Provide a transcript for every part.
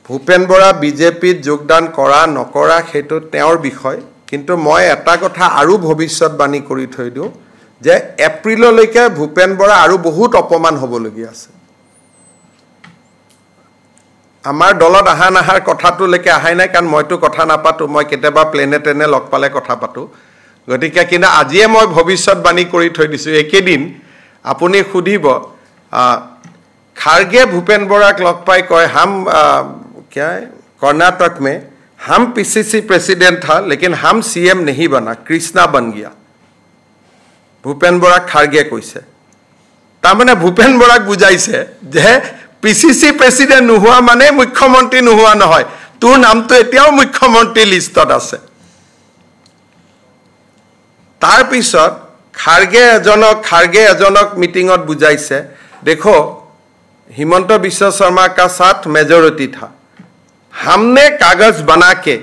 ভূপেন বৰা বিজেপিত যোগদান কৰা নকৰা সেইটো তেওঁৰ বিষয় কিন্তু মই এটা কথা আৰু ভৱিষ্যতবাণী কৰি থৈ দিওঁ যে এপ্ৰিললৈকে ভূপেন বৰা আৰু বহুত অপমান হ'বলগীয়া আছে আমাৰ দলত আহা নাহাৰ কথাটোলৈকে আহাই নাই কাৰণ মইতো কথা নাপাতো মই কেতিয়াবা প্লেনে ট্ৰেনে লগ পালে কথা পাতো গতিকে কিন্তু আজিয়ে মই ভৱিষ্যতবাণী কৰি থৈ দিছোঁ একেদিন আপুনি সুধিব खारगे भूपेन बोरा लग पाई कहे हम क्या है कर्नाटक में हम पीसीसी प्रेसिडेंट था लेकिन हम सीएम नहीं बना कृष्णा बन गया भूपेन बोरा खारगे कैसे तारमाने भूपेन बोरा बुझाइसे जे पीसीसी प्रेसिडेंट नुहुआ माने मुख्यमंत्री नुहुआ নহয় তোৰ নামটো এতিয়াও মুখ্যমন্ত্ৰী লিষ্টত আছে তাৰ পিছত খাৰগে এজনক মিটিংত বুজাইছে দেখো हिमंत बिश्व शर्मा का साथ मेजॉरिटी था हमने कागज बना के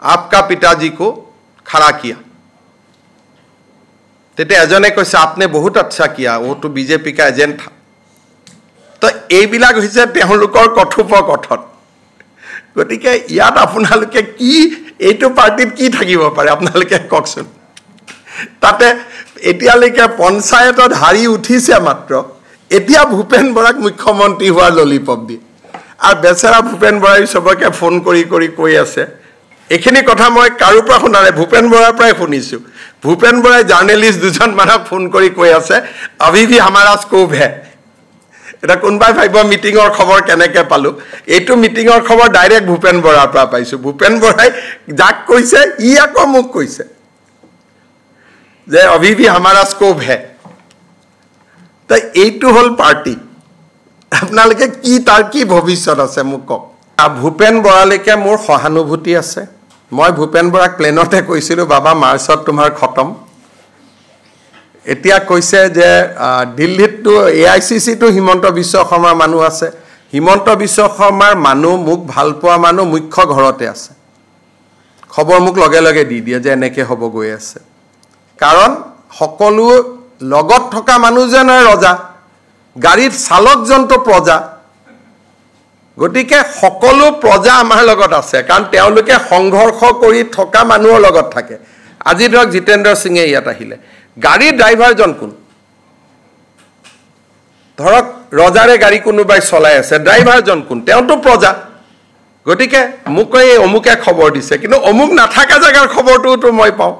आपका पिताजी को खड़ा किया तेते एजने कैसे आपने बहुत अच्छा किया वो तो बीजेपी का एजेंट था तो এইবিলাক হৈছে তেওঁলোকৰ কথোপকথন গতিকে ইয়াত আপোনালোকে কি এইটো পাৰ্টিত কি থাকিব পাৰে আপোনালোকে কওকচোন তাতে এতিয়ালৈকে পঞ্চায়তত হাৰি উঠিছে মাত্ৰ এতিয়া ভূপেন বৰাক মুখ্যমন্ত্ৰী হোৱাৰ ললিপপ দি আৰু বেচাৰা ভূপেন বৰাই সবকে ফোন কৰি কৈ আছে এখিনি কথা মই কাৰো পৰা শুনাৰে ভূপেন বৰাৰ পৰাই শুনিছো ভূপেন বৰাই জাৰ্নেলিষ্ট দুজন মানক ফোন কৰি কৈ আছে अभी भी हमारा स्कोप है এটা কোনবাই ভাইব মিটিংৰ খবৰ কেনেকে পালো এইটো মিটিংৰ খবৰ ডাইৰেক্ট ভূপেন বৰাৰ পৰা পাইছো ভূপেন বৰাই যাক কৈছে ই আকৌ মোক কৈছে যে अभी भी हमारा स्कोप है तो এইটো হল পার্টি আপোনালোকে কি তাৰ কি ভৱিষ্যত আছে মোক কক ভূপেন বৰালৈকে মোৰ সহানুভূতি আছে মই ভূপেন বৰাক প্লেনতে কৈছিলো বাবা মাৰ্চত তোমাৰ খতম এতিয়া কৈছে যে দিল্লীত তো এআইসিসি তো হিমন্ত বিশ্ব শৰ্মাৰ মানুহ আছে হিমন্ত বিশ্ব শৰ্মাৰ মানুহ মোক ভাল পোৱা মানুহ মুখ্য ঘৰতে আছে খবৰ মোক লগে লগে দি দিয়ে যে এনেকে হ'ব গৈ আছে কাৰণ সকলো লগত থকা মানুহজনে ৰজা গাড়ীৰ চালকজনটো প্ৰজা গতিকে সকলো প্ৰজা আমাৰ লগত আছে কাৰণ তেওঁলোকে সংঘৰ্ষ কৰি থকা মানুহৰ লগত থাকে আজি ধৰক জিতেন্দ্ৰ সিংহে ইয়াত আহিলে গাড়ীৰ ড্ৰাইভাৰজন কোন ধৰক ৰজাৰে গাড়ী কোনোবাই চলাই আছে ড্ৰাইভাৰজন কোন তেওঁটো প্ৰজা গতিকে মোক এই অমুকে খবৰ দিছে কিন্তু অমুক নাথাকা জাগাৰ খবৰটো মই পাওঁ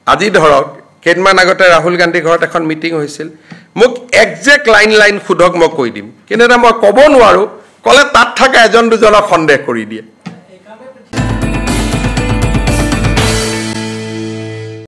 আজি ধৰক কেইদিনমান আগতে ৰাহুল গান্ধী ঘৰত এখন মিটিং হৈছিল মোক একজেক্ট লাইন খুদক মই কৈ দিম কিন্তু এটা মই ক'ব নোৱাৰো কলে তাত থকা এজন দুজনক সন্দেহ কৰি দিয়ে